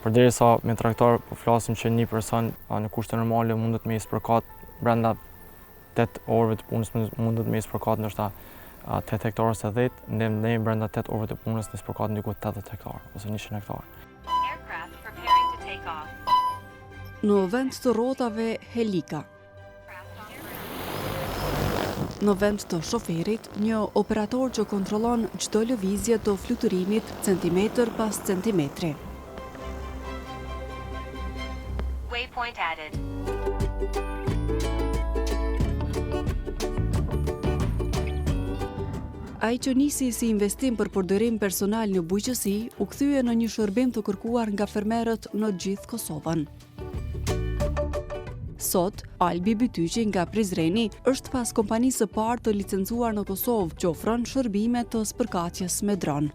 Përderisa me traktor po flasim që një person në kushte normale mundet me spërkat brenda 8 orëve të punës mundet me spërkat ndoshta 8 hektarë ose 10, ne brenda 8 orëve të punës ne spërkat ndiku 80 hektarë ose 100 hektarë. Në vend të rrotave helika. Në vend të shoferit, një operator që kontrollon çdo lëvizje të fluturimit centimetër pas centimetri. Waypoint added. Ai që nisi si investim për përdorim personal në bujqësi, u kthye në një shërbim të kërkuar nga fermerët në gjithë Kosovën. Sot, Albi Bytyqi nga Prizreni është pas kompanisë së parë të licencuar në Kosovë që ofron shërbime të spërkatjes me dron.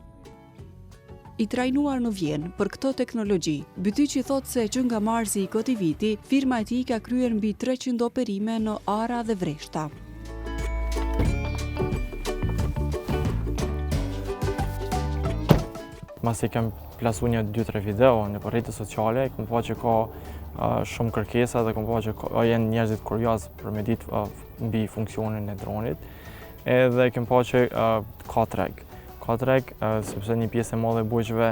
I trajnuar në Vjenë për këtë teknologji, Bytyqi thotë se që nga marsi i këtij viti, firma e tij ka kryer mbi 300 operime në ara dhe vreshta. Masi kem plasu një 2-3 video në rrjetet sociale, kam pa që ka shumë kërkesa dhe kam pa që janë njerëzit kurioz për me ditë mbi funksionin e dronit. Edhe kem pa që ka treg. Ka treg sepse një pjesë e madhe e bujqëve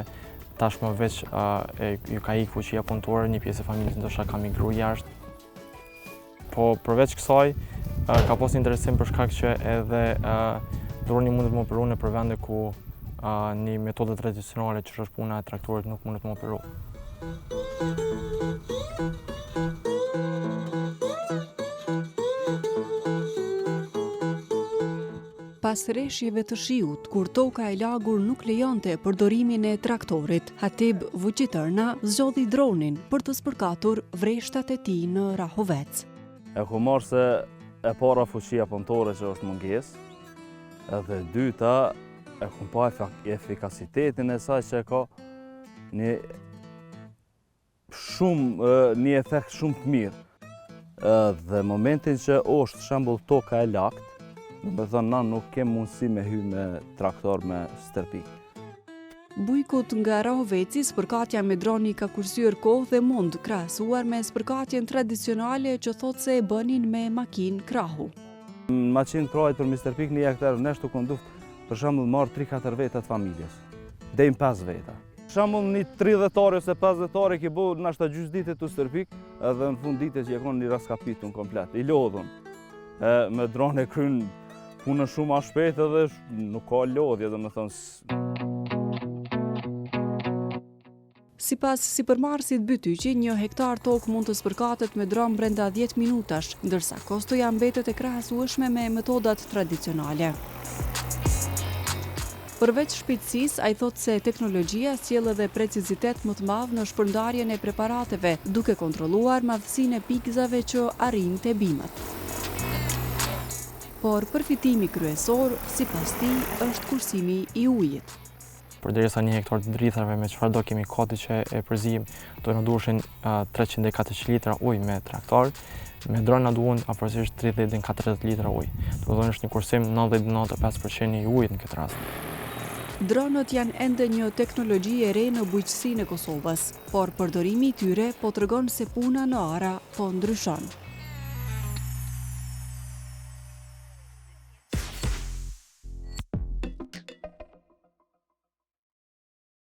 tashmë veç ju ka ikë fuqia punëtore, një pjesë e familjes ndoshta ka migruar jashtë. Po përveç kësaj ka pas interesim për shkak që edhe droni mundet më operu në vende ku një metodë tradicionale që është puna e traktorit nuk mundet më operu. Pas rreshjeve të shiut, kur toka e lagur nuk lejonte përdorimin e traktorit, Hatib Vuqitërna zgjodhi dronin për të spërkatur vreshtat e tij në Rahovec. E ku marrë se e para fuqia punëtore që është mungesë, edhe dyta e ku pa efikasitetin e saj që ka një efekt shumë të mirë. Dhe momentin që është shembull toka e lakt, do të thonë na nuk kem mundësi me hy me traktor me stërpik. Bujkut nga Rahoveci, spërkatja me droni ka kursyer kohë dhe mund krahasuar me spërkatjen tradicionale që thotë se e bënin me makinë krahu. Makinë krahit për me stërpik një hektar neshtu konduft për shembull marr 3-4 veta të familjes, deri 5 veta. Për shembull një 30-tare ose 50-tare ki bo nashta gjysmë dite të stërpik, edhe në fund ditës që kanë një raskapitun komplet, i lodhun. Me drone kryen punën shumë më shpejt edhe nuk ka lodhje, domethënë. Sipas sipërmarrësit Bytyqi, 1 hektar tokë mund të spërkatet me dron brenda 10 minutash, ndërsa kostoja mbetet e krahasueshme me metodat tradicionale. Përveç shpejtësisë, ai thotë se teknologjia sjell edhe precizitet më të madh në shpërndarjen e preparateve, duke kontrolluar madhësinë e pikëzave që arrin te bimët. Por përfitimi kryesor, sipas tij, është kursimi i ujit. Përderisa 1 hektar të dritharve me çfarë do kimikati që e përzijim, do na duhen 300-400 litra ujë me traktor, me dron na duhen afërsisht 30-40 litra ujë. Do të thonë është një kursim 90-95% i ujit në këtë rast. Dronët janë ende një teknologji e re në bujqësinë e Kosovës, por përdorimi i tyre po tregon se puna në ara po ndryshon.